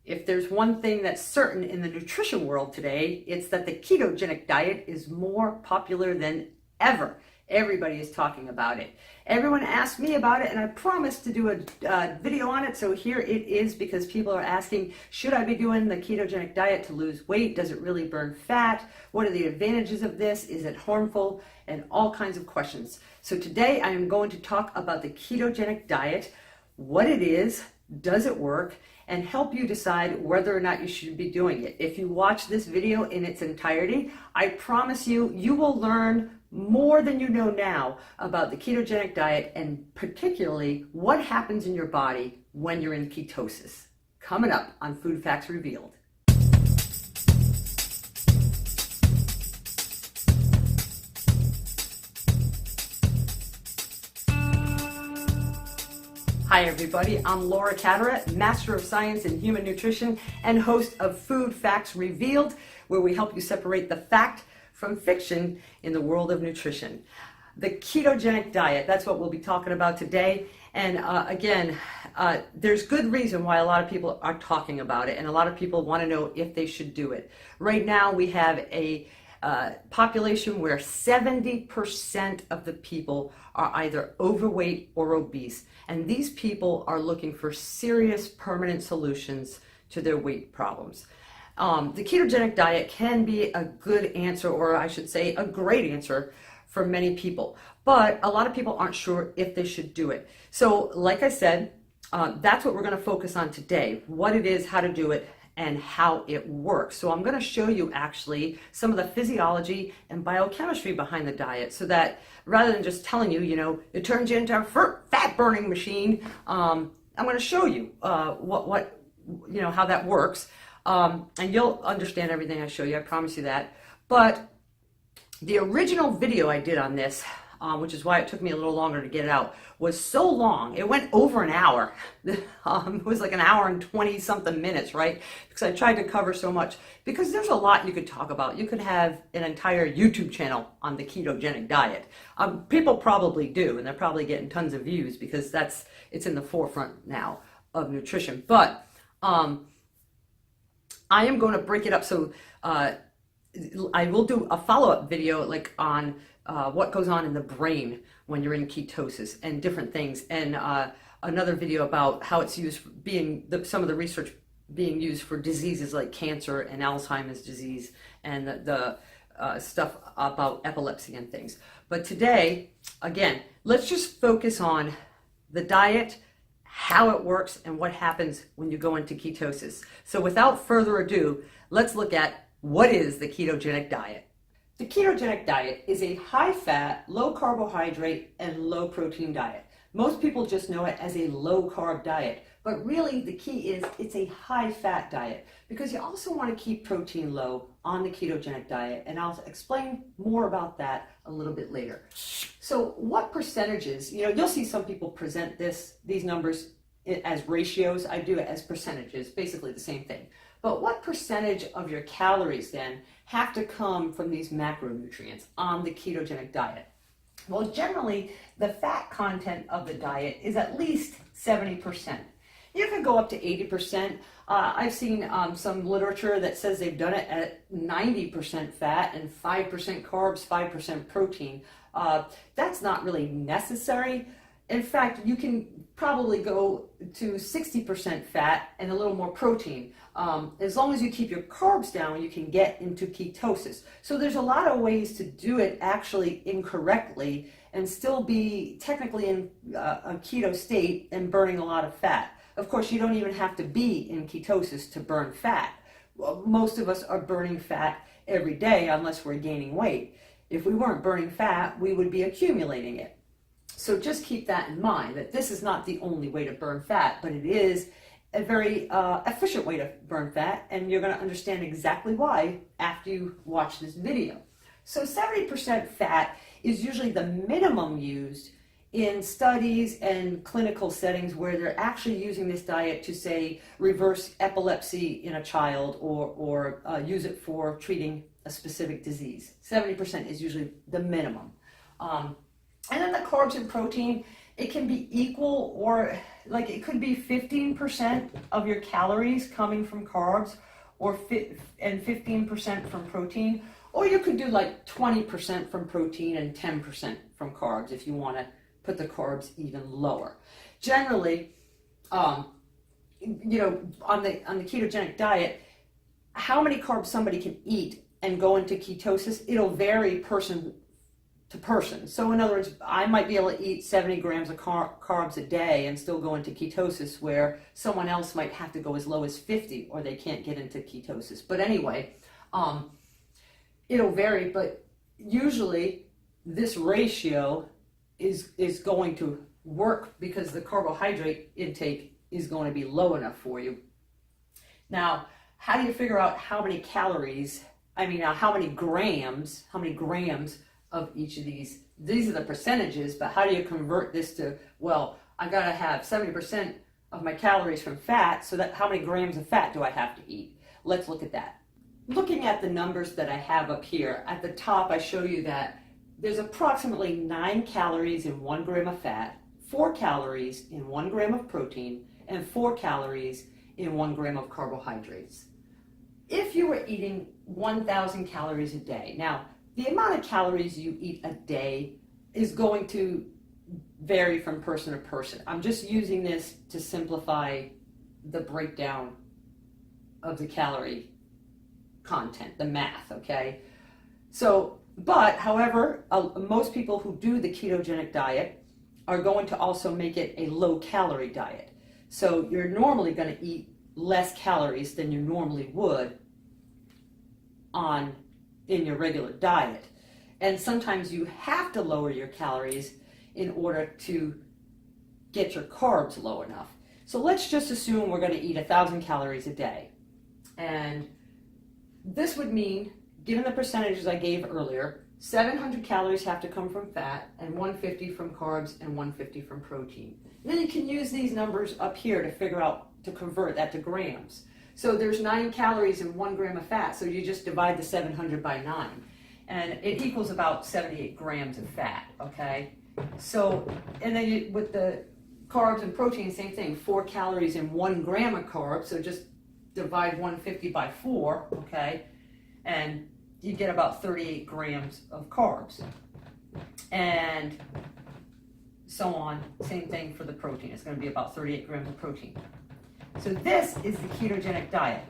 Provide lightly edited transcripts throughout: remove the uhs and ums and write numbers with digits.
If there's one thing that's certain in the nutrition world today, it's that the ketogenic diet is more popular than ever. Everybody is talking about it. Everyone asked me about it, and I promised to do a video on it, so here it is, because people are asking, should I be doing the ketogenic diet to lose weight? Does it really burn fat? What are the advantages of this? Is it harmful? And all kinds of questions. So today I am going to talk about the ketogenic diet, what it is, does it work, and help you decide whether or not you should be doing it. If you watch this video in its entirety, I promise you, you will learn more than you know now about the ketogenic diet, and particularly what happens in your body when you're in ketosis. Coming up on Food Facts Revealed. Hi everybody, I'm Laura Catterett, Master of Science in Human Nutrition and host of Food Facts Revealed, where we help you separate the fact from fiction in the world of nutrition. The ketogenic diet, that's what we'll be talking about today. And again, there's good reason why a lot of people are talking about it, and a lot of people want to know if they should do it. Right now we have a population where 70% of the people are either overweight or obese, and these people are looking for serious permanent solutions to their weight problems. The ketogenic diet can be a good answer, or I should say a great answer for many people, but a lot of people aren't sure if they should do it. So like I said, that's what we're going to focus on today, what it is, how to do it, and how it works. So I'm going to show you actually some of the physiology and biochemistry behind the diet, so that rather than just telling you, it turns you into a fat burning machine, I'm going to show you how that works, and you'll understand everything I show you. I promise you that. But the original video I did on this, which is why it took me a little longer to get it out, was so long. It went over an hour. It was like an hour and 20 something minutes, right? Because I tried to cover so much, because there's a lot you could talk about. You could have an entire YouTube channel on the ketogenic diet. People probably do, and they're probably getting tons of views because it's in the forefront now of nutrition. But I am going to break it up. So I will do a follow-up video like on what goes on in the brain when you're in ketosis and different things, and another video about how it's used for some of the research being used for diseases like cancer and Alzheimer's disease, and the stuff about epilepsy and things. But today, again, let's just focus on the diet, how it works, and what happens when you go into ketosis. So without further ado, let's look at what is the ketogenic diet. The ketogenic diet is a high-fat, low-carbohydrate, and low-protein diet. Most people just know it as a low-carb diet, but really the key is it's a high-fat diet, because you also want to keep protein low on the ketogenic diet, and I'll explain more about that a little bit later. So what percentages, you'll see some people present these numbers as ratios. I do it as percentages, basically the same thing. But what percentage of your calories then have to come from these macronutrients on the ketogenic diet? Well, generally, the fat content of the diet is at least 70%. You can go up to 80%. I've seen some literature that says they've done it at 90% fat and 5% carbs, 5% protein. That's not really necessary. In fact, you can probably go to 60% fat and a little more protein. As long as you keep your carbs down, you can get into ketosis. So there's a lot of ways to do it actually incorrectly and still be technically in a keto state and burning a lot of fat. Of course, you don't even have to be in ketosis to burn fat. Well, most of us are burning fat every day unless we're gaining weight. If we weren't burning fat, we would be accumulating it. So just keep that in mind, that this is not the only way to burn fat, but it is a very efficient way to burn fat, and you're going to understand exactly why after you watch this video. So 70% fat is usually the minimum used in studies and clinical settings where they're actually using this diet to, say, reverse epilepsy in a child, or use it for treating a specific disease. 70% is usually the minimum. And then the carbs and protein, it can be equal, or like it could be 15% of your calories coming from carbs, and 15% from protein, or you could do like 20% from protein and 10% from carbs if you want to put the carbs even lower. Generally, you know, on the ketogenic diet, how many carbs somebody can eat and go into ketosis, it'll vary person to person. So in other words, I might be able to eat 70 grams of carbs a day and still go into ketosis, where someone else might have to go as low as 50, or they can't get into ketosis. But anyway, it'll vary, but usually this ratio is going to work because the carbohydrate intake is going to be low enough for you. Now, how do you figure out how many calories, how many grams of each of these? These are the percentages, but how do you convert this to, well, I gotta have 70% of my calories from fat, so that how many grams of fat do I have to eat? Let's look at that. Looking at the numbers that I have up here, at the top I show you that there's approximately 9 calories in 1 gram of fat, 4 calories in 1 gram of protein, and 4 calories in 1 gram of carbohydrates. If you were eating 1,000 calories a day, now the amount of calories you eat a day is going to vary from person to person. I'm just using this to simplify the breakdown of the calorie content, the math, okay? So, but however, most people who do the ketogenic diet are going to also make it a low calorie diet. So you're normally going to eat less calories than you normally would in your regular diet. And sometimes you have to lower your calories in order to get your carbs low enough. So let's just assume we're going to eat 1,000 calories a day. And this would mean, given the percentages I gave earlier, 700 calories have to come from fat, and 150 from carbs, and 150 from protein. And then you can use these numbers up here to figure out, to convert that to grams. So there's 9 calories in 1 gram of fat, so you just divide the 700 by 9. And it equals about 78 grams of fat, okay? So, and then with the carbs and protein, same thing, 4 calories in 1 gram of carbs, so just divide 150 by 4, okay? And you get about 38 grams of carbs. And so on, same thing for the protein. It's going to be about 38 grams of protein. So this is the ketogenic diet.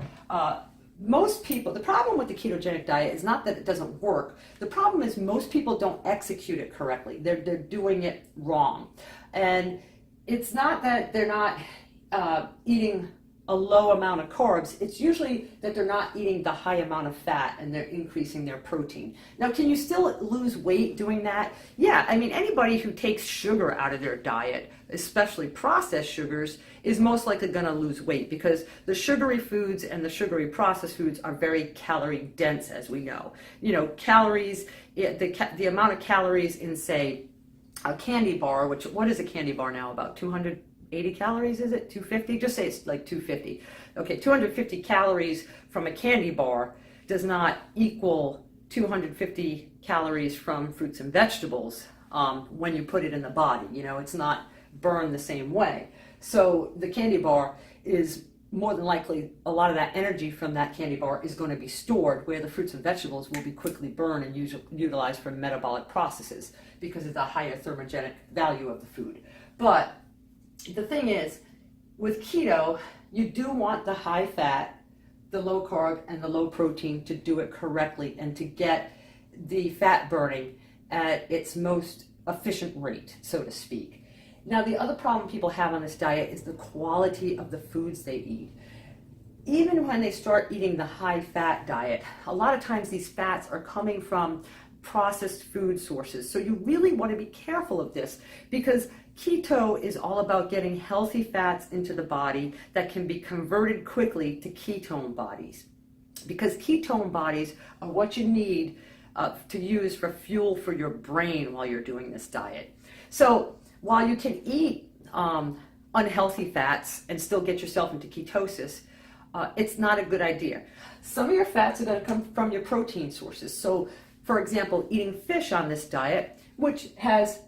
Most people, the problem with the ketogenic diet is not that it doesn't work. The problem is most people don't execute it correctly. They're doing it wrong. And it's not that they're not eating a low amount of carbs. It's usually that they're not eating the high amount of fat and they're increasing their protein. Now, can you still lose weight doing that? Yeah, anybody who takes sugar out of their diet, especially processed sugars, is most likely going to lose weight because the sugary foods and the sugary processed foods are very calorie dense, as we know. You know, calories, the amount of calories in, say, a candy bar, what is a candy bar now? About 280 calories, is it? 250? Just say it's like 250. Okay, 250 calories from a candy bar does not equal 250 calories from fruits and vegetables when you put it in the body. You know, it's not burned the same way. So the candy bar is more than likely, a lot of that energy from that candy bar is going to be stored, where the fruits and vegetables will be quickly burned and utilized for metabolic processes because of the higher thermogenic value of the food. But the thing is, with keto, you do want the high fat, the low carb, and the low protein to do it correctly and to get the fat burning at its most efficient rate, so to speak. Now, the other problem people have on this diet is the quality of the foods they eat. Even when they start eating the high fat diet, a lot of times these fats are coming from processed food sources. So you really want to be careful of this, because keto is all about getting healthy fats into the body that can be converted quickly to ketone bodies. Because ketone bodies are what you need to use for fuel for your brain while you're doing this diet. So while you can eat unhealthy fats and still get yourself into ketosis, it's not a good idea. Some of your fats are going to come from your protein sources. So, for example, eating fish on this diet, which has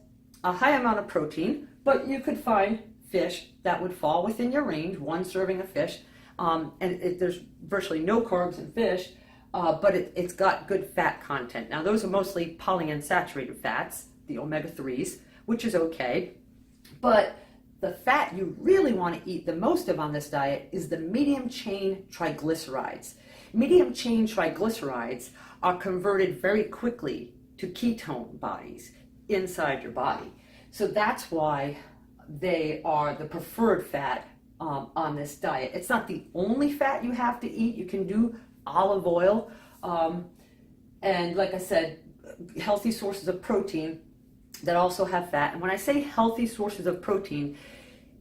a high amount of protein, But you could find fish that would fall within your range, one serving of fish, there's virtually no carbs in fish, but it's got good fat content. Now those are mostly polyunsaturated fats, the omega-3s, which is okay, but the fat you really want to eat the most of on this diet is the medium chain triglycerides. Medium chain triglycerides are converted very quickly to ketone bodies inside your body. So that's why they are the preferred fat on this diet. It's not the only fat you have to eat. You can do olive oil, and like I said, healthy sources of protein that also have fat. And when I say healthy sources of protein,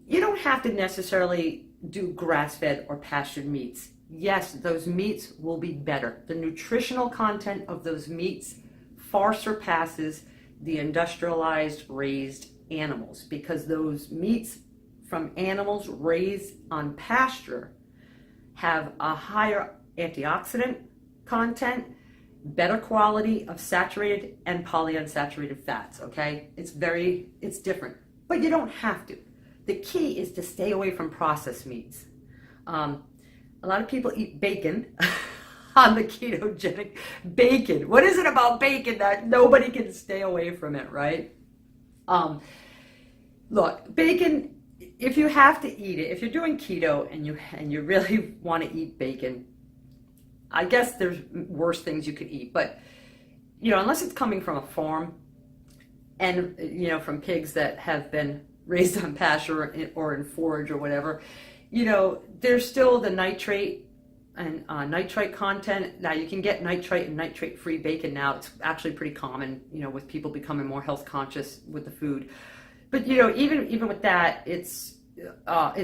you don't have to necessarily do grass-fed or pastured meats. Yes, those meats will be better. The nutritional content of those meats far surpasses the industrialized raised animals, because those meats from animals raised on pasture have a higher antioxidant content, better quality of saturated and polyunsaturated fats, okay? It's different, but you don't have to. The key is to stay away from processed meats. A lot of people eat bacon on the ketogenic. Bacon. What is it about bacon that nobody can stay away from it, right? Look, bacon, if you have to eat it, if you're doing keto and you really want to eat bacon, I guess there's worse things you could eat, but unless it's coming from a farm and from pigs that have been raised on pasture or in forage or whatever, there's still the nitrate and nitrite content. Now you can get nitrite and nitrate free bacon now. It's actually pretty common, with people becoming more health conscious with the food. But even with that, it's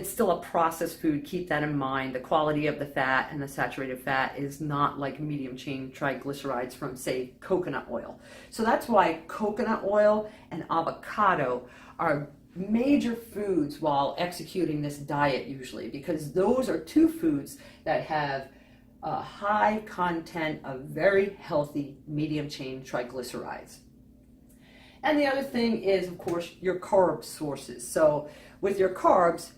still a processed food. Keep that in mind. The quality of the fat and the saturated fat is not like medium chain triglycerides from, say, coconut oil. So that's why coconut oil and avocado are major foods while executing this diet usually, because those are two foods that have a high content of very healthy medium chain triglycerides. And the other thing is, of course, your carb sources. So with your carbs,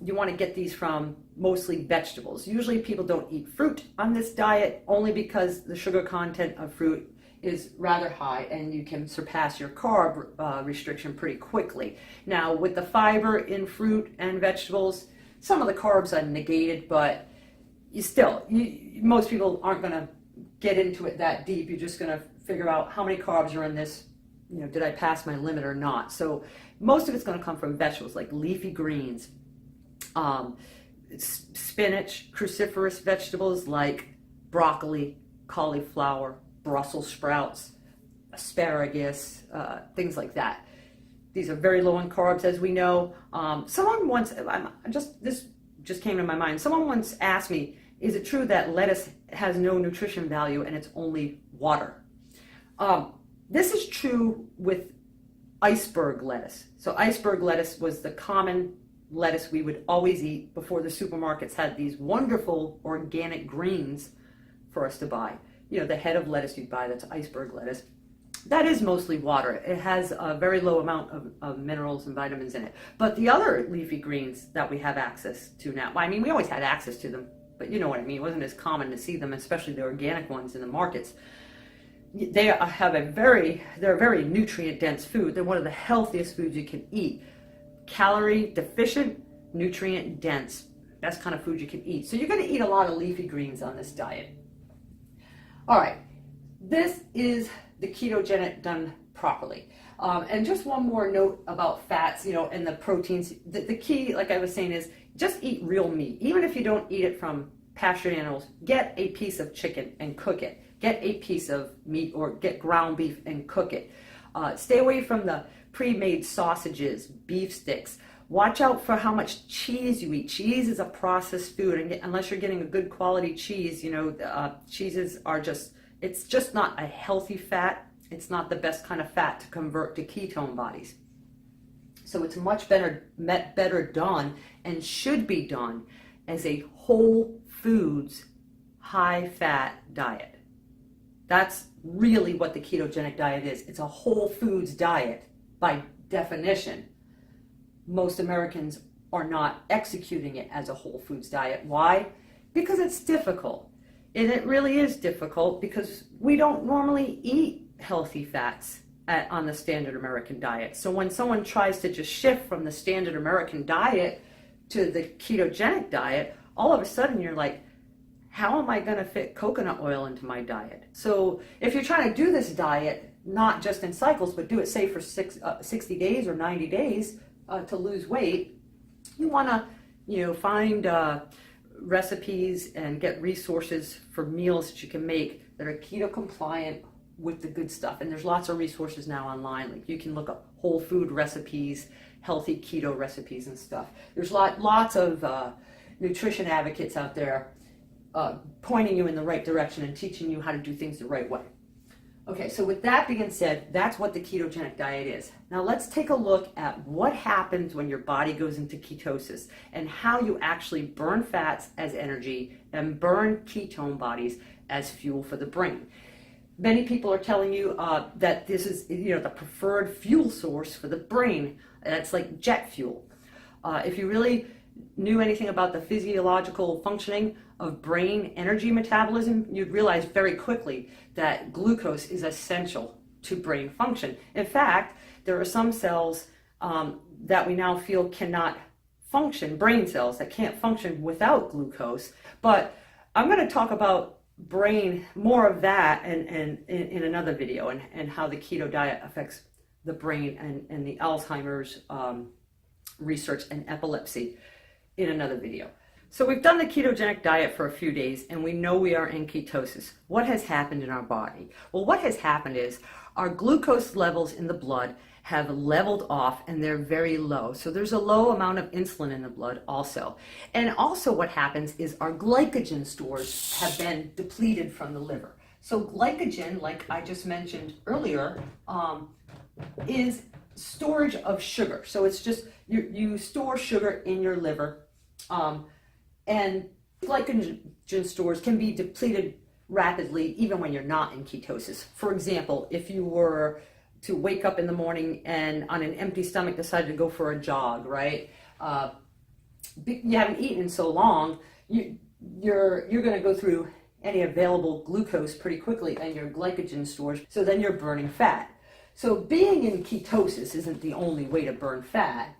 you want to get these from mostly vegetables. Usually people don't eat fruit on this diet only because the sugar content of fruit is rather high and you can surpass your carb restriction pretty quickly. Now with the fiber in fruit and vegetables, some of the carbs are negated, but most people aren't going to get into it that deep. You're just going to figure out how many carbs are in this, did I pass my limit or not? So most of it's going to come from vegetables like leafy greens, spinach, cruciferous vegetables like broccoli, cauliflower, Brussels sprouts, asparagus, things like that. These are very low in carbs, as we know. Someone once, this just came to my mind. Someone once asked me, is it true that lettuce has no nutrition value and it's only water? This is true with iceberg lettuce. So iceberg lettuce was the common lettuce we would always eat before the supermarkets had these wonderful organic greens for us to buy. The head of lettuce you'd buy, that's iceberg lettuce. That is mostly water. It has a very low amount of minerals and vitamins in it. But the other leafy greens that we have access to now, we always had access to them, but you know what I mean, it wasn't as common to see them, especially the organic ones in the markets. They're a very nutrient dense food. They're one of the healthiest foods you can eat. Calorie deficient, nutrient dense, best kind of food you can eat. So you're going to eat a lot of leafy greens on this diet. All right, this is the ketogenic done properly. And just one more note about fats, and the proteins. The key, like I was saying, is just eat real meat. Even if you don't eat it from pastured animals, get a piece of chicken and cook it. Get a piece of meat or get ground beef and cook it. Stay away from the pre-made sausages, beef sticks. Watch out for how much cheese you eat. Cheese is a processed food, and unless you're getting a good quality cheese, cheeses are it's just not a healthy fat. It's not the best kind of fat to convert to ketone bodies. So it's much better done and should be done as a whole foods, high fat diet. That's really what the ketogenic diet is. It's a whole foods diet by definition. most Americans are not executing it as a whole foods diet. Why? Because it's difficult. And it really is difficult because we don't normally eat healthy fats on the standard American diet. So when someone tries to just shift from the standard American diet to the ketogenic diet, all of a sudden you're like, how am I going to fit coconut oil into my diet? So if you're trying to do this diet, not just in cycles, but do it, say, for 60 days or 90 days to lose weight, you want to, find recipes and get resources for meals that you can make that are keto compliant with the good stuff. And there's lots of resources now online. Like you can look up whole food recipes, healthy keto recipes and stuff. There's lots of nutrition advocates out there pointing you in the right direction and teaching you how to do things the right way. Okay, so with that being said, that's what the ketogenic diet is. Now let's take a look at what happens when your body goes into ketosis and how you actually burn fats as energy and burn ketone bodies as fuel for the brain. Many people are telling you that this is the preferred fuel source for the brain. That's like jet fuel. If you really knew anything about the physiological functioning of brain energy metabolism, you'd realize very quickly that glucose is essential to brain function. In fact, there are some cells that we now feel cannot function, brain cells that can't function without glucose. But I'm going to talk about brain, more of that in another video, and how the keto diet affects the brain and the Alzheimer's research and epilepsy in another video. So we've done the ketogenic diet for a few days and we know we are in ketosis. What has happened in our body? Well, what has happened is our glucose levels in the blood have leveled off and they're very low. So there's a low amount of insulin in the blood also. And also what happens is our glycogen stores have been depleted from the liver. So glycogen, like I just mentioned earlier, is storage of sugar. So it's just, you store sugar in your liver. And glycogen stores can be depleted rapidly even when you're not in ketosis. For example, if you were to wake up in the morning and on an empty stomach decided to go for a jog, right? You haven't eaten in so long, you're going to go through any available glucose pretty quickly and your glycogen stores, so then you're burning fat. So being in ketosis isn't the only way to burn fat.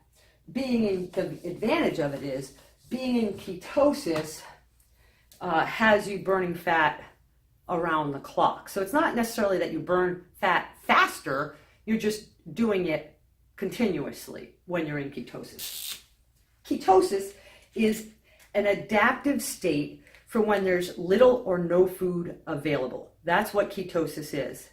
The advantage of it is being in ketosis has you burning fat around the clock. So it's not necessarily that you burn fat faster, you're just doing it continuously when you're in ketosis. Ketosis is an adaptive state for when there's little or no food available. That's what ketosis is.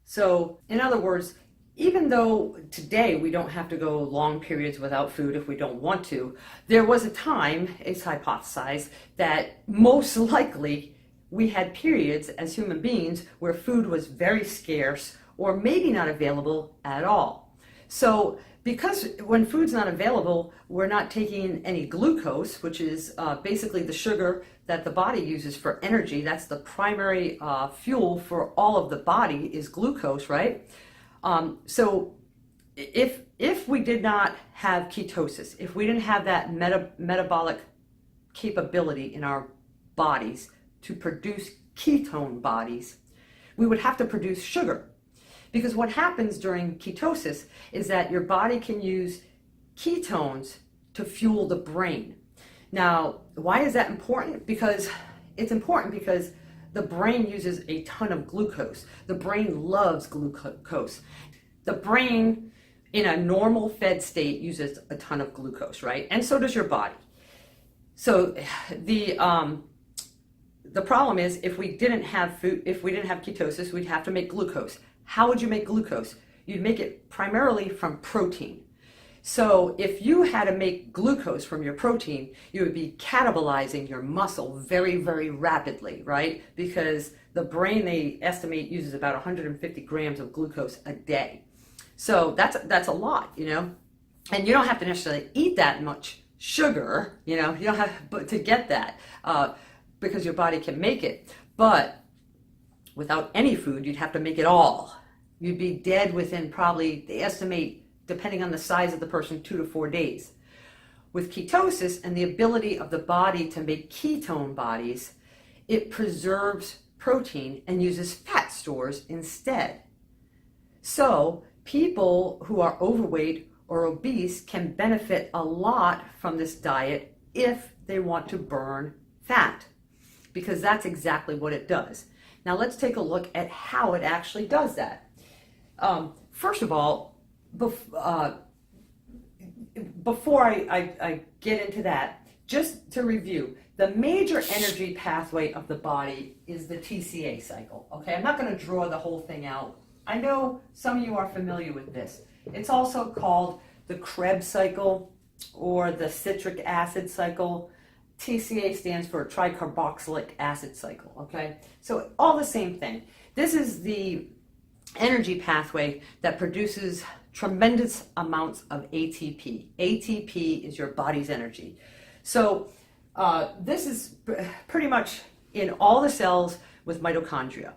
So in other words, even though today we don't have to go long periods without food if we don't want to, there was a time, it's hypothesized, that most likely we had periods as human beings where food was very scarce or maybe not available at all. So because when food's not available, we're not taking in any glucose, which is basically the sugar that the body uses for energy. That's the primary fuel for all of the body is glucose, right? So if we did not have ketosis, if we didn't have that metabolic capability in our bodies to produce ketone bodies, we would have to produce sugar. Because what happens during ketosis is that your body can use ketones to fuel the brain. Now, why is that important? Because it's important because the brain uses a ton of glucose. The brain loves glucose. The brain, in a normal fed state, uses a ton of glucose, right? And so does your body. So the problem is, if we didn't have food, if we didn't have ketosis, we'd have to make glucose. How would you make glucose? You'd make it primarily from protein. So if you had to make glucose from your protein, you would be catabolizing your muscle very, very rapidly, right? Because the brain, they estimate, uses about 150 grams of glucose a day. So that's a lot, you know? And you don't have to necessarily eat that much sugar, you know? You don't have to get that because your body can make it. But without any food, you'd have to make it all. You'd be dead within probably, they estimate, depending on the size of the person, 2 to 4 days. With ketosis and the ability of the body to make ketone bodies, it preserves protein and uses fat stores instead. So people who are overweight or obese can benefit a lot from this diet if they want to burn fat, because that's exactly what it does. Now let's take a look at how it actually does that. First of all, before I get into that, just to review, the major energy pathway of the body is the TCA cycle. Okay, I'm not going to draw the whole thing out. I know some of you are familiar with this. It's also called the Krebs cycle or the citric acid cycle. TCA stands for tricarboxylic acid cycle. Okay, so all the same thing. This is the energy pathway that produces tremendous amounts of ATP. ATP is your body's energy. So this is pretty much in all the cells with mitochondria.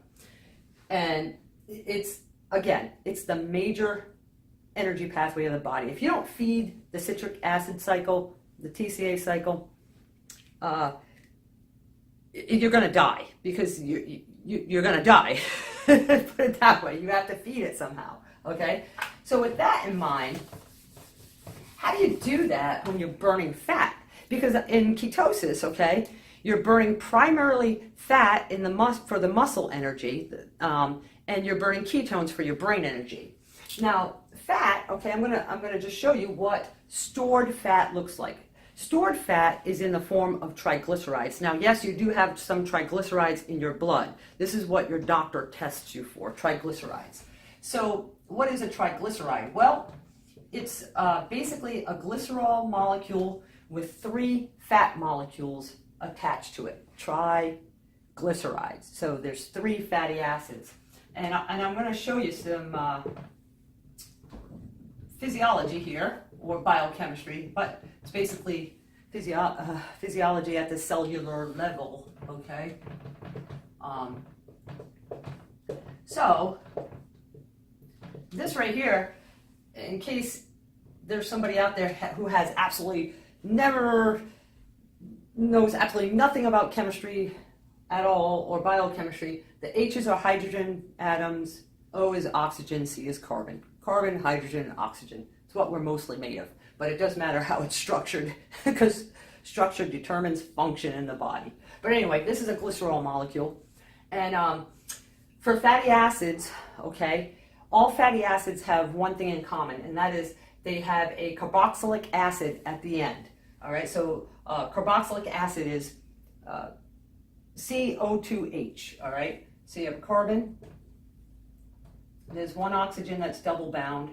And it's the major energy pathway of the body. If you don't feed the citric acid cycle, the TCA cycle, you're going to die, because you're going to die. Put it that way. You have to feed it somehow. Okay? So with that in mind, how do you do that when you're burning fat? Because in ketosis, okay, you're burning primarily fat in for the muscle energy, and you're burning ketones for your brain energy. Now, fat, okay, I'm gonna just show you what stored fat looks like. Stored fat is in the form of triglycerides. Now, yes, you do have some triglycerides in your blood. This is what your doctor tests you for, triglycerides. So what is a triglyceride? Well, it's basically a glycerol molecule with 3 fat molecules attached to it, triglycerides. So there's 3 fatty acids. And I'm going to show you some physiology here, or biochemistry, but it's basically physiology at the cellular level, okay? So this right here, in case there's somebody out there who has knows absolutely nothing about chemistry at all, or biochemistry, the H's are hydrogen atoms, O is oxygen, C is carbon. Carbon, hydrogen, oxygen. It's what we're mostly made of. But it doesn't matter how it's structured, because structure determines function in the body. But anyway, this is a glycerol molecule. And for fatty acids, okay, all fatty acids have one thing in common, and that is they have a carboxylic acid at the end. All right, so carboxylic acid is CO2H, all right? So you have a carbon, there's one oxygen that's double bound,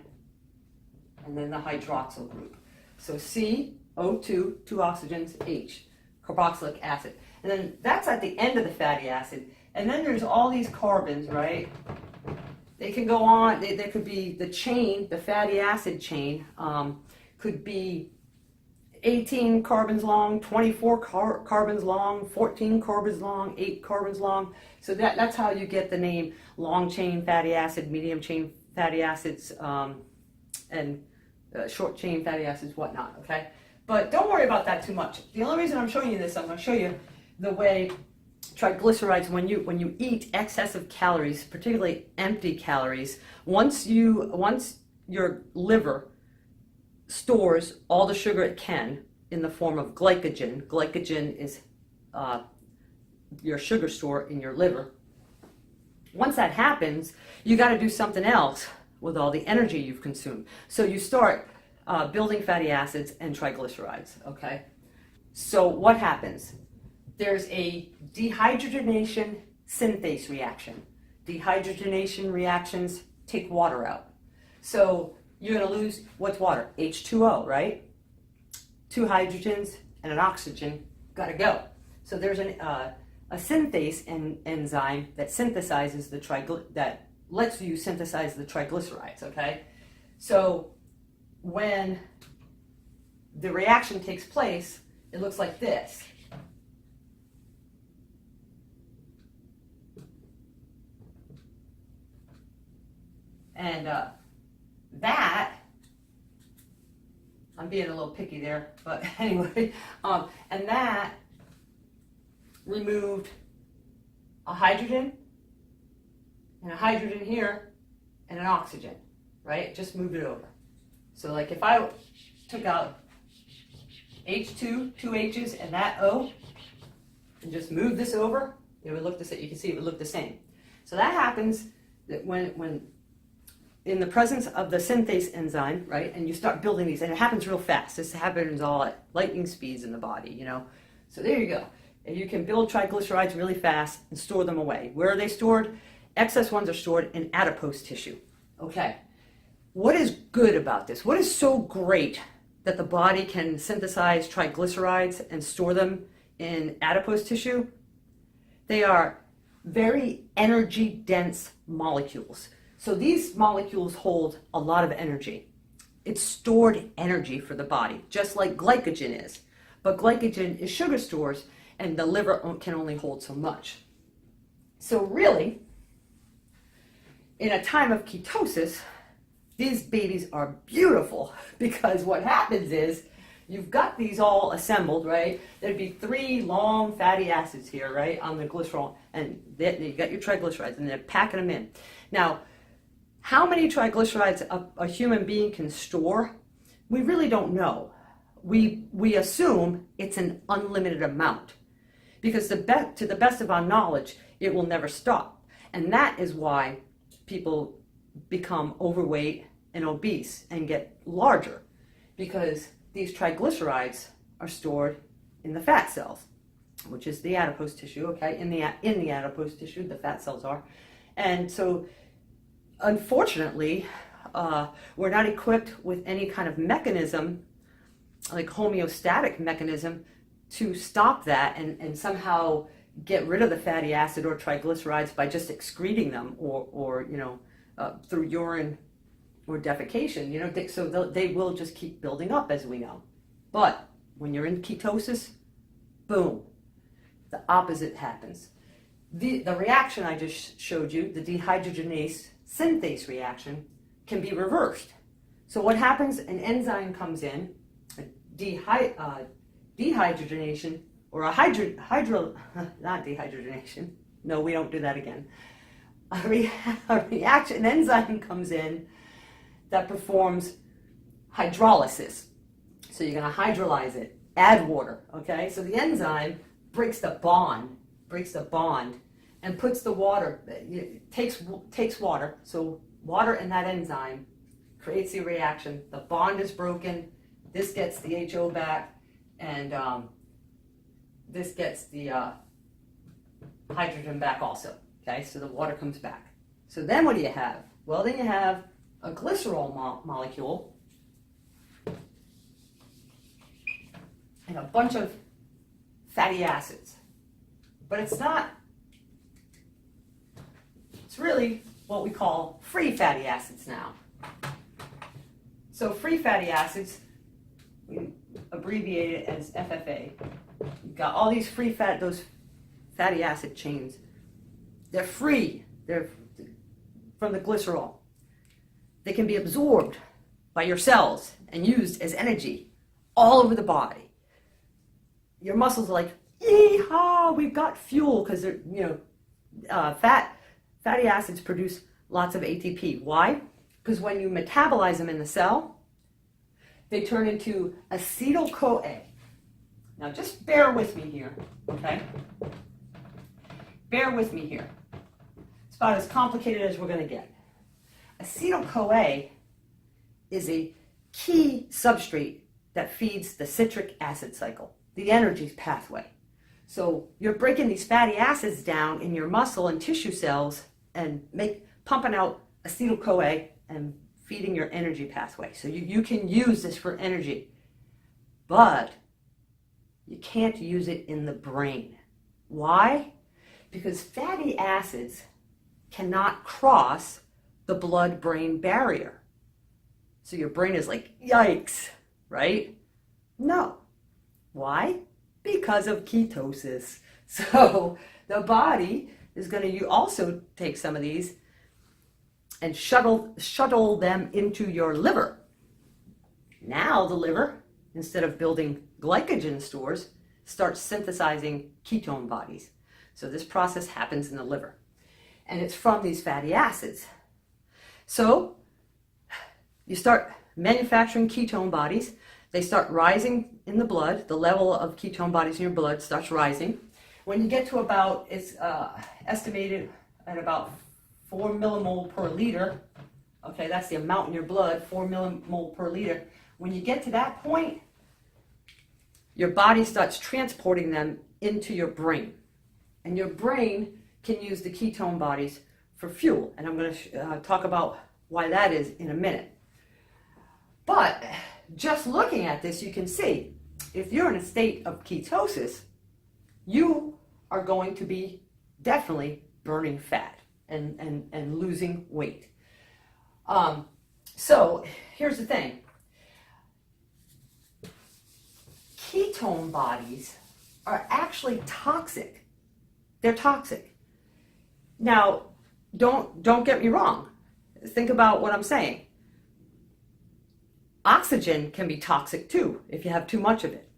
and then the hydroxyl group. So CO2, 2 oxygens, H, carboxylic acid. And then that's at the end of the fatty acid. And then there's all these carbons, right? They can go on, they could be the chain, the fatty acid chain, could be 18 carbons long, 24 carbons long, 14 carbons long, 8 carbons long. So that's how you get the name long chain fatty acid, medium chain fatty acids, and short chain fatty acids, whatnot, okay? But don't worry about that too much. The only reason I'm showing you this, I'm going to show you the way triglycerides, when you eat excessive calories, particularly empty calories, once your liver stores all the sugar it can in the form of glycogen. Glycogen is your sugar store in your liver. Once that happens, you got to do something else with all the energy you've consumed. So you start building fatty acids and triglycerides, okay? So what happens? There's a dehydrogenation synthase reaction. Dehydrogenation reactions take water out. So you're going to lose, what's water? H2O, right? 2 hydrogens and an oxygen, got to go. So there's a synthase enzyme that synthesizes that lets you synthesize the triglycerides, okay? So when the reaction takes place, it looks like this. And that being a little picky there, but anyway, and that removed a hydrogen and a hydrogen here and an oxygen, right? Just moved it over. So like if I took out H2, two H's, and that O, and just move this over, it would look the same. You can see it would look the same. So that happens that when in the presence of the synthase enzyme, right, and you start building these, and it happens real fast. This happens all at lightning speeds in the body, you know. So there you go. And you can build triglycerides really fast and store them away. Where are they stored? Excess ones are stored in adipose tissue. Okay. What is good about this? What is so great that the body can synthesize triglycerides and store them in adipose tissue? They are very energy-dense molecules. So these molecules hold a lot of energy. It's stored energy for the body, just like glycogen is. But glycogen is sugar stores, and the liver can only hold so much. So really, in a time of ketosis, these babies are beautiful, because what happens is you've got these all assembled, right? There'd be 3 long fatty acids here, right, on the glycerol, and you got your triglycerides, and they're packing them in. Now, how many triglycerides a human being can store, we really don't know. We assume it's an unlimited amount, because to the best of our knowledge, it will never stop. And that is why people become overweight and obese and get larger, because these triglycerides are stored in the fat cells, which is the adipose tissue, okay? In the adipose tissue, the fat cells are. And so, unfortunately, we're not equipped with any kind of mechanism, like homeostatic mechanism, to stop that and somehow get rid of the fatty acid or triglycerides by just excreting them or you know, through urine or defecation, you know, so they will just keep building up, as we know. But when you're in ketosis, boom, the opposite happens. The reaction I just showed you, the dehydrogenase synthase reaction, can be reversed. So what happens? An enzyme comes in, a dehydrogenation, or not dehydrogenation. No, we don't do that again. A reaction, an enzyme comes in that performs hydrolysis. So you're going to hydrolyze it, add water, okay? So the enzyme breaks the bond, and puts the water, takes water. So water and that enzyme creates the reaction. The bond is broken. This gets the HO back, and this gets the hydrogen back also. Okay, so the water comes back. So then what do you have? Well, then you have a glycerol molecule and a bunch of fatty acids. But it's not, it's really what we call free fatty acids now. So free fatty acids, we abbreviate it as FFA. You've got all these free those fatty acid chains. They're free. They're from the glycerol. They can be absorbed by your cells and used as energy all over the body. Your muscles are like, yee-haw, we've got fuel, because they're, you know, fatty acids produce lots of ATP. Why? Because when you metabolize them in the cell, they turn into acetyl-CoA. Now just bear with me here, okay? Bear with me here. It's about as complicated as we're going to get. Acetyl-CoA is a key substrate that feeds the citric acid cycle, the energy pathway. So you're breaking these fatty acids down in your muscle and tissue cells and pumping out acetyl-CoA and feeding your energy pathway. So you can use this for energy, but you can't use it in the brain. Why? Because fatty acids cannot cross the blood-brain barrier. So your brain is like, yikes, right? No. Why? Because of ketosis. So the body is going to also take some of these and shuttle them into your liver. Now the liver instead of building glycogen stores, starts synthesizing ketone bodies. So this process happens in the liver. And it's from these fatty acids. So you start manufacturing ketone bodies. They start rising in the blood. The level of ketone bodies in your blood starts rising. When you get to about, it's estimated at about 4 millimole per liter. Okay, that's the amount in your blood, 4 millimole per liter. When you get to that point, your body starts transporting them into your brain. And your brain can use the ketone bodies for fuel. And I'm going to talk about why that is in a minute. But just looking at this, you can see if you're in a state of ketosis, you are going to be definitely burning fat and losing weight. So here's the thing. Ketone bodies are actually toxic. They're toxic. Now, don't get me wrong. Think about what I'm saying. Oxygen can be toxic too if you have too much of it.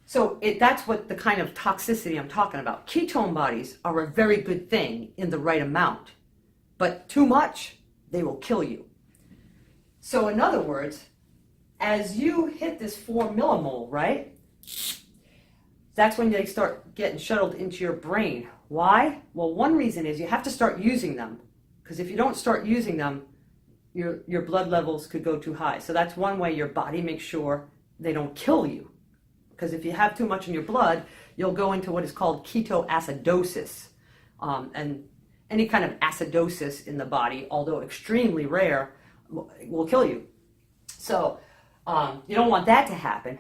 So that's what the kind of toxicity I'm talking about. Ketone bodies are a very good thing in the right amount, but too much, they will kill you. So in other words, as you hit this 4 millimole, right? That's when they start getting shuttled into your brain. Why? Well, one reason is you have to start using them, because if you don't start using them, your blood levels could go too high. So that's one way your body makes sure they don't kill you. Because if you have too much in your blood, you'll go into what is called ketoacidosis. And any kind of acidosis in the body, although extremely rare, will kill you. So you don't want that to happen.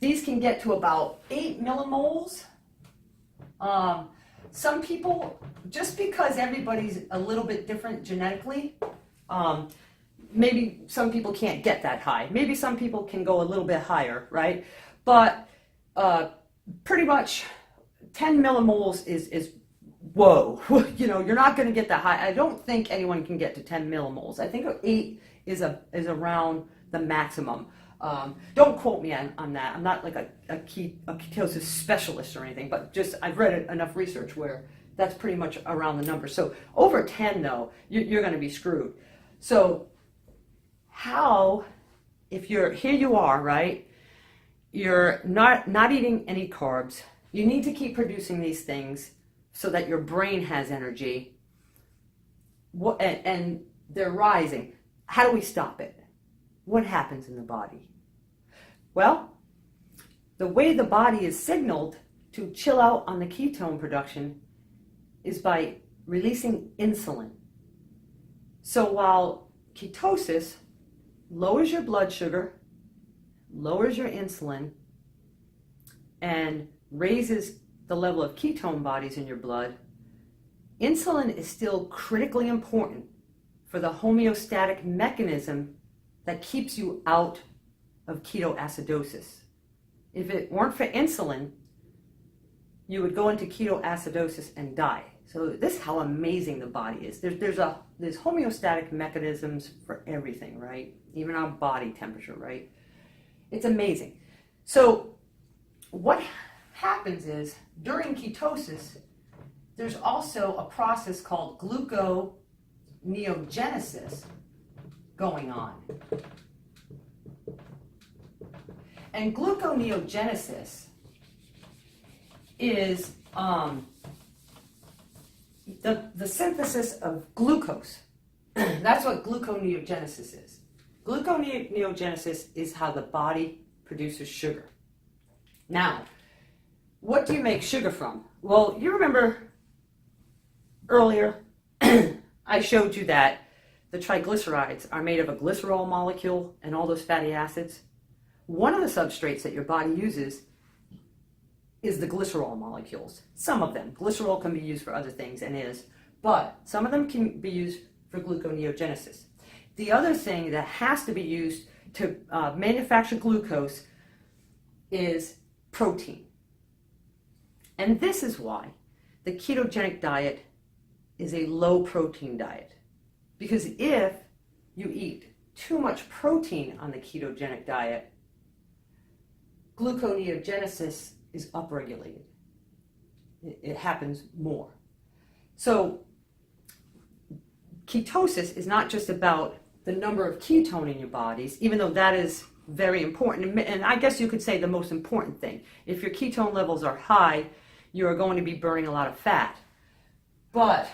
These can get to about 8 millimoles. Some people, just because everybody's a little bit different genetically, maybe some people can't get that high. Maybe some people can go a little bit higher, right? But pretty much 10 millimoles is whoa. You know, you're not going to get that high. I don't think anyone can get to 10 millimoles. I think 8 is around the maximum. Don't quote me on that. I'm not like a ketosis specialist or anything, but just I've read enough research where that's pretty much around the number. So over 10 though, you're going to be screwed. So how, if here you are, right? You're not eating any carbs. You need to keep producing these things so that your brain has energy. And they're rising. How do we stop it? What happens in the body? Well, the way the body is signaled to chill out on the ketone production is by releasing insulin. So while ketosis lowers your blood sugar, lowers your insulin, and raises the level of ketone bodies in your blood, insulin is still critically important for the homeostatic mechanism that keeps you out of ketoacidosis. If it weren't for insulin, you would go into ketoacidosis and die. So this is how amazing the body is. There's homeostatic mechanisms for everything, right? Even our body temperature, right? It's amazing. So what happens is during ketosis, there's also a process called gluconeogenesis going on. And gluconeogenesis is the synthesis of glucose. That's what gluconeogenesis is. Gluconeogenesis is how the body produces sugar. Now, what do you make sugar from? Well, you remember earlier I showed you that the triglycerides are made of a glycerol molecule and all those fatty acids. One of the substrates that your body uses is the glycerol molecules. Some of them. Glycerol can be used for other things and is, but some of them can be used for gluconeogenesis. The other thing that has to be used to manufacture glucose is protein. And this is why the ketogenic diet is a low protein diet. Because if you eat too much protein on the ketogenic diet, gluconeogenesis is upregulated. It happens more. So ketosis is not just about the number of ketone in your bodies, even though that is very important. And I guess you could say the most important thing. If your ketone levels are high, you are going to be burning a lot of fat. But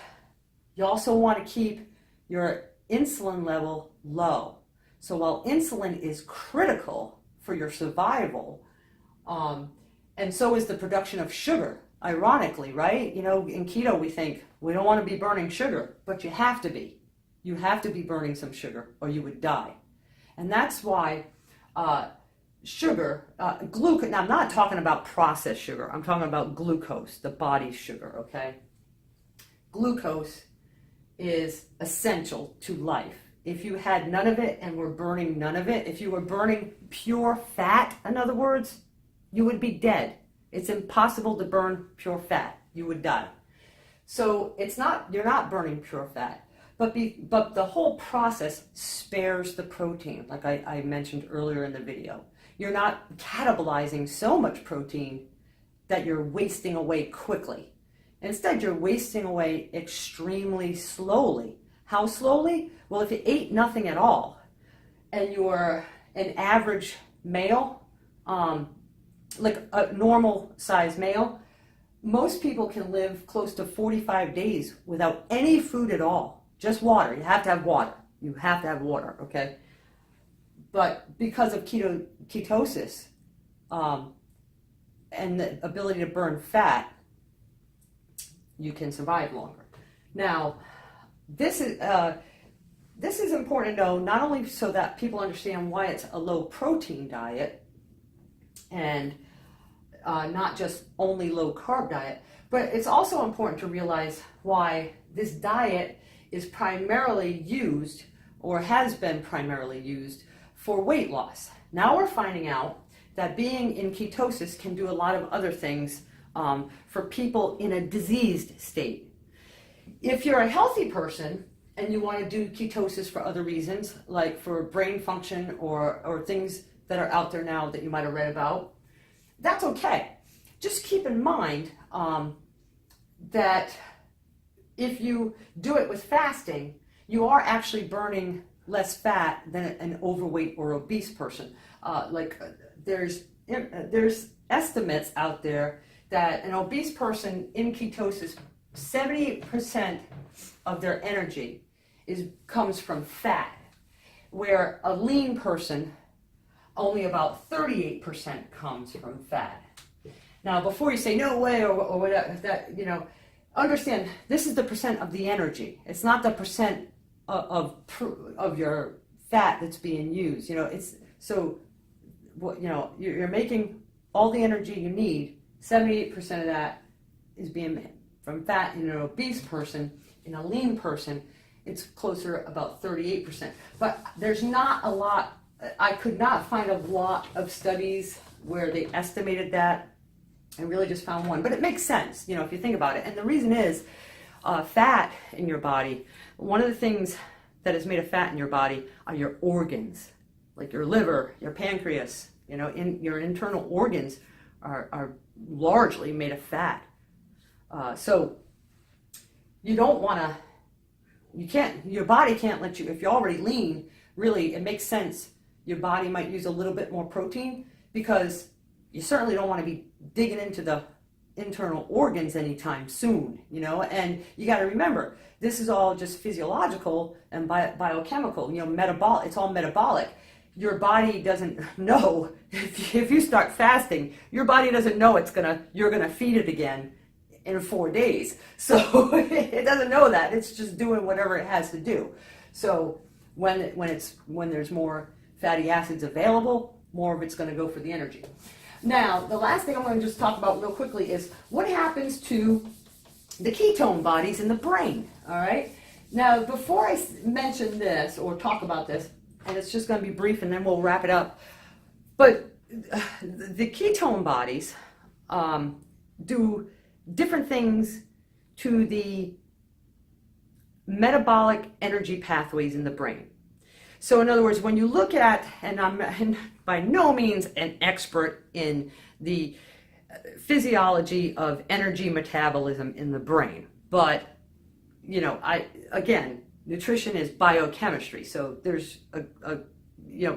you also want to keep your insulin level low. So while insulin is critical for your survival, and so is the production of sugar, ironically, right? You know, in keto we think we don't want to be burning sugar, but you have to be. You have to be burning some sugar or you would die. And that's why sugar, glucose, now I'm not talking about processed sugar, I'm talking about glucose, the body's sugar, okay? Glucose is essential to life. If you had none of it and were burning none of it, if you were burning pure fat, in other words, you would be dead. It's impossible to burn pure fat. You would die. So you're not burning pure fat. But the whole process spares the protein, like I mentioned earlier in the video. You're not catabolizing so much protein that you're wasting away quickly. Instead, you're wasting away extremely slowly. How slowly? Well, if you ate nothing at all, and you're an average male, like a normal size male, most people can live close to 45 days without any food at all. Just water. You have to have water. You have to have water, okay? But because of ketosis and the ability to burn fat, you can survive longer. Now, this is important to know, not only so that people understand why it's a low protein diet and not just only low carb diet, but it's also important to realize why this diet is primarily used, or has been primarily used, for weight loss. Now we're finding out that being in ketosis can do a lot of other things for people in a diseased state. If you're a healthy person and you want to do ketosis for other reasons, like for brain function or things that are out there now that you might have read about, that's okay. Just keep in mind that if you do it with fasting, you are actually burning less fat than an overweight or obese person. There's estimates out there that an obese person in ketosis, 70% of their energy comes from fat, where a lean person, only about 38% comes from fat. Now, before you say no way or whatever, that, you know, understand this is the percent of the energy. It's not the percent of your fat that's being used. You know, it's so what, you know, you're making all the energy you need. 78% of that is being from fat. In an obese person, in a lean person, it's closer about 38%. But there's not a lot. I could not find a lot of studies where they estimated that. I really just found one, but it makes sense, you know, if you think about it. And the reason is fat in your body. One of the things that is made of fat in your body are your organs, like your liver, your pancreas. You know, your internal organs are largely made of fat. So you don't want to. Your body can't let you. If you're already lean, really, it makes sense. Your body might use a little bit more protein because you certainly don't want to be digging into the internal organs anytime soon, you know. And you got to remember, this is all just physiological and biochemical, you know, metabolic. It's all metabolic. Your body doesn't know if you start fasting, your body doesn't know you're gonna feed it again in 4 days. So it doesn't know that. It's just doing whatever it has to do. So when there's more fatty acids available, more of it's going to go for the energy. Now, the last thing I'm going to just talk about real quickly is what happens to the ketone bodies in the brain, all right? Now, before I mention this or talk about this, and it's just going to be brief and then we'll wrap it up, but the ketone bodies do different things to the metabolic energy pathways in the brain. So in other words, when you look at, and I'm by no means an expert in the physiology of energy metabolism in the brain, but again, nutrition is biochemistry. So there's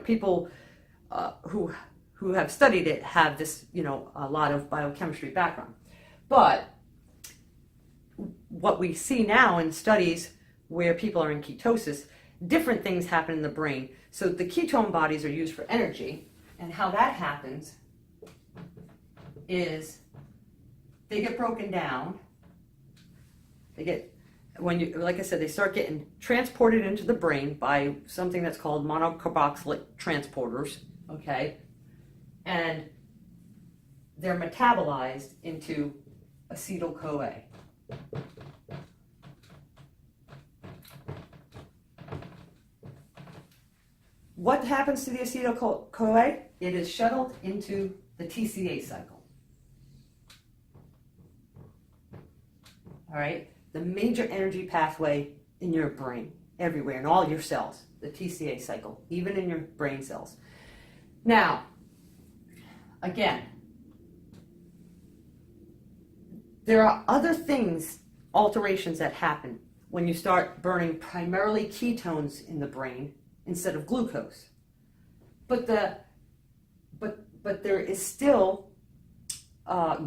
people who have studied it have this, a lot of biochemistry background. But what we see now in studies where people are in ketosis, different things happen in the brain. So the ketone bodies are used for energy, and how that happens is they get broken down. Like I said, they start getting transported into the brain by something that's called monocarboxylate transporters, okay? And they're metabolized into acetyl-CoA. What happens to the acetyl-CoA? It is shuttled into the TCA cycle. All right? The major energy pathway in your brain, everywhere, in all your cells, the TCA cycle, even in your brain cells. Now, again, there are other things, alterations that happen when you start burning primarily ketones in the brain instead of glucose. But there is still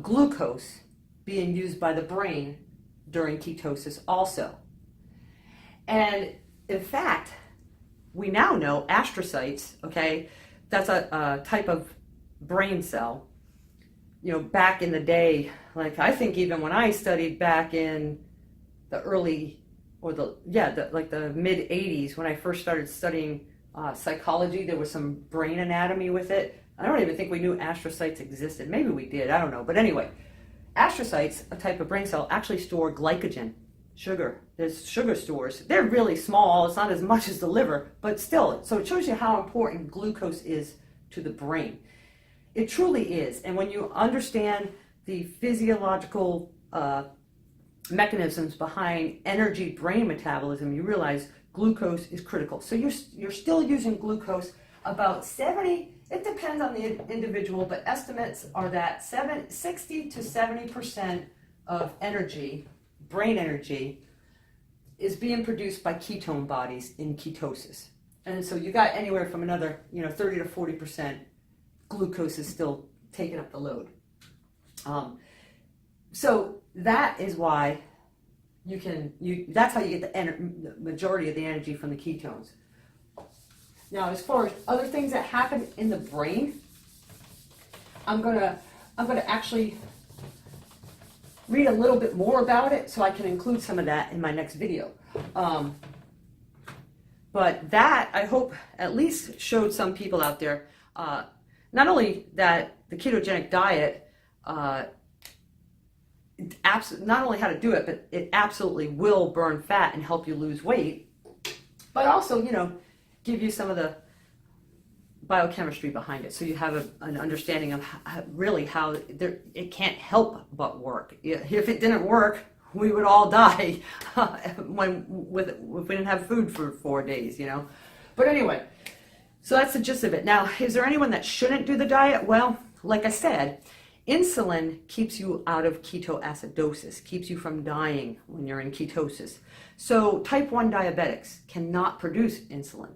glucose being used by the brain during ketosis also. And in fact, we now know astrocytes, okay, that's a type of brain cell. Back in the day, like I think even when I studied back in the early, or the mid 80s, when I first started studying psychology, there was some brain anatomy with it. I don't even think we knew astrocytes existed. Maybe we did, I don't know. But anyway, astrocytes, a type of brain cell, actually store glycogen, sugar. There's sugar stores. They're really small. It's not as much as the liver, but still. So it shows you how important glucose is to the brain. It truly is. And when you understand the physiological mechanisms behind energy brain metabolism, you realize glucose is critical. So you're still using glucose about 70, it depends on the individual, but estimates are that 60 to 70% of energy, brain energy, is being produced by ketone bodies in ketosis. And so you got anywhere from another 30 to 40% glucose is still taking up the load. So that is why that's how you get the majority of the energy from the ketones. Now, as far as other things that happen in the brain, I'm gonna actually read a little bit more about it, so I can include some of that in my next video. But that, I hope, at least showed some people out there not only that the ketogenic diet, not only how to do it, but it absolutely will burn fat and help you lose weight, but also, give you some of the biochemistry behind it, so you have an understanding of how it can't help but work. If it didn't work, we would all die if we didn't have food for 4 days, But anyway, so that's the gist of it. Now, is there anyone that shouldn't do the diet? Well, like I said, insulin keeps you out of ketoacidosis, keeps you from dying when you're in ketosis. So type 1 diabetics cannot produce insulin.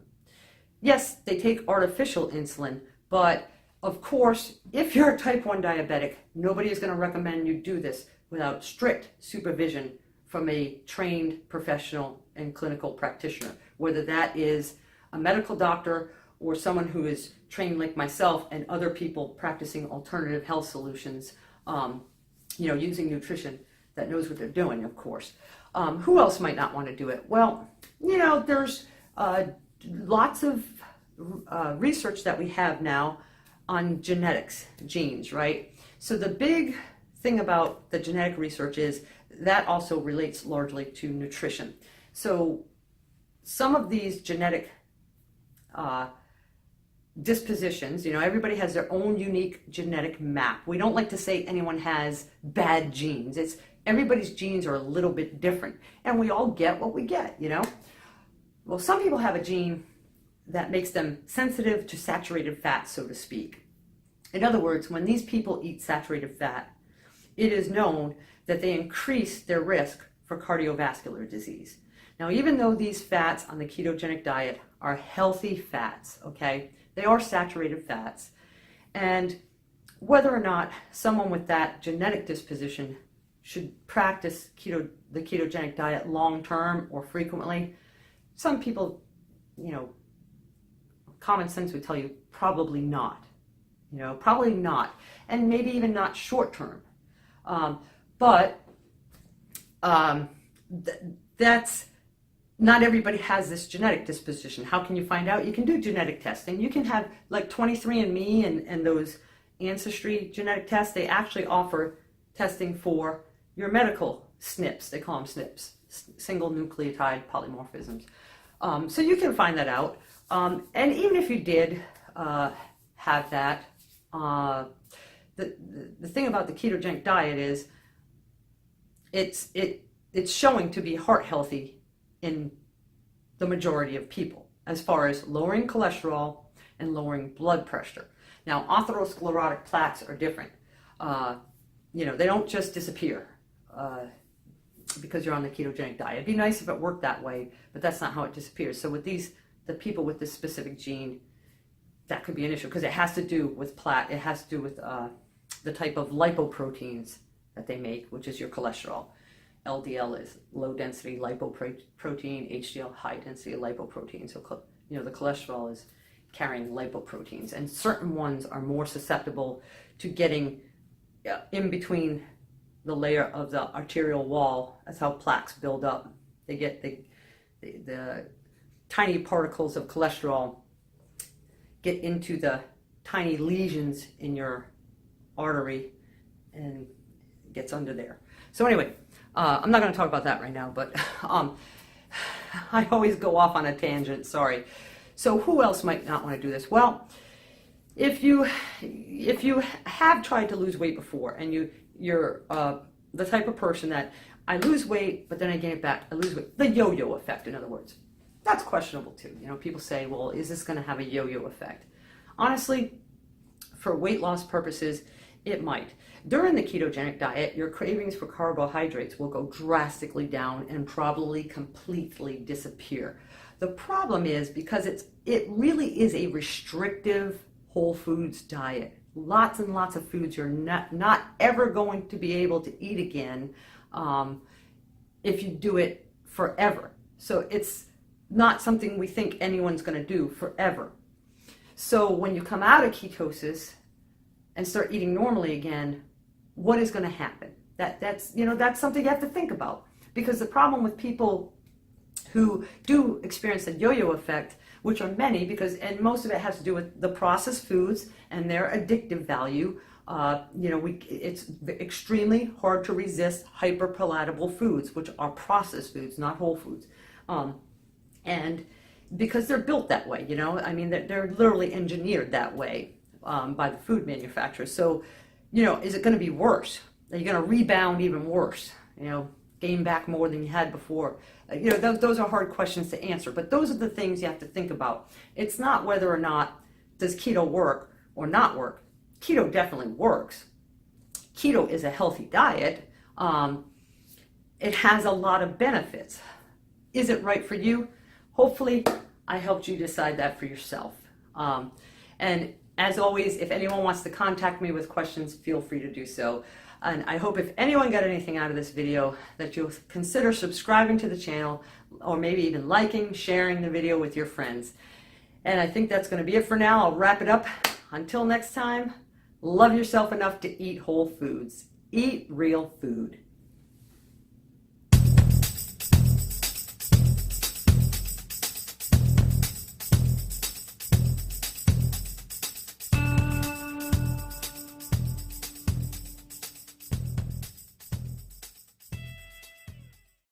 Yes, they take artificial insulin, but of course, if you're a type 1 diabetic, nobody is going to recommend you do this without strict supervision from a trained professional and clinical practitioner, whether that is a medical doctor or someone who is trained like myself and other people practicing alternative health solutions, using nutrition that knows what they're doing, of course. Who else might not want to do it? Well, there's lots of research that we have now on genetics, genes, right? So the big thing about the genetic research is that also relates largely to nutrition. So some of these genetic dispositions, everybody has their own unique genetic map. We don't like to say anyone has bad genes. Everybody's genes are a little bit different, and we all get what we get, Well, some people have a gene that makes them sensitive to saturated fat, so to speak. In other words, when these people eat saturated fat, it is known that they increase their risk for cardiovascular disease. Now, even though these fats on the ketogenic diet are healthy fats, okay, they are saturated fats, and whether or not someone with that genetic disposition should practice the ketogenic diet long-term or frequently, some people, common sense would tell you probably not, probably not, and maybe even not short-term. That's not everybody has this genetic disposition. How can you find out? You can do genetic testing. You can have like 23andMe and those ancestry genetic tests. They actually offer testing for your medical SNPs. They call them SNPs, single nucleotide polymorphisms. So you can find that out. And even if you did have that, the thing about the ketogenic diet is it's showing to be heart healthy in the majority of people, as far as lowering cholesterol and lowering blood pressure. Now, atherosclerotic plaques are different. They don't just disappear because you're on the ketogenic diet. It'd be nice if it worked that way, but that's not how it disappears. So with the people with this specific gene, that could be an issue because it has to do with plaque. It has to do with the type of lipoproteins that they make, which is your cholesterol. LDL is low density lipoprotein, HDL high density lipoprotein. So the cholesterol is carrying lipoproteins, and certain ones are more susceptible to getting in between the layer of the arterial wall. That's how plaques build up. They get the tiny particles of cholesterol get into the tiny lesions in your artery and gets under there. So anyway, I'm not going to talk about that right now, but I always go off on a tangent, sorry. So who else might not want to do this? Well, if you have tried to lose weight before and you're the type of person that I lose weight, but then I gain it back, I lose weight, the yo-yo effect, in other words, that's questionable too. People say, well, is this going to have a yo-yo effect? Honestly, for weight loss purposes, it might. During the ketogenic diet, your cravings for carbohydrates will go drastically down and probably completely disappear. The problem is because it really is a restrictive whole foods diet. Lots and lots of foods you're not ever going to be able to eat again if you do it forever. So it's not something we think anyone's going to do forever. So when you come out of ketosis and start eating normally again, what is going to happen? That's something you have to think about, because the problem with people who do experience the yo-yo effect, which are many, and most of it has to do with the processed foods and their addictive value. It's extremely hard to resist hyperpalatable foods, which are processed foods, not whole foods. And because they're built that way, they're literally engineered that way by the food manufacturers. So, is it going to be worse? Are you going to rebound even worse? Gain back more than you had before? Those are hard questions to answer, but those are the things you have to think about. It's not whether or not does keto work or not work. Keto definitely works. Keto is a healthy diet. It has a lot of benefits. Is it right for you? Hopefully, I helped you decide that for yourself. And as always, if anyone wants to contact me with questions, feel free to do so. And I hope if anyone got anything out of this video, that you'll consider subscribing to the channel, or maybe even liking, sharing the video with your friends. And I think that's going to be it for now. I'll wrap it up. Until next time, love yourself enough to eat whole foods. Eat real food.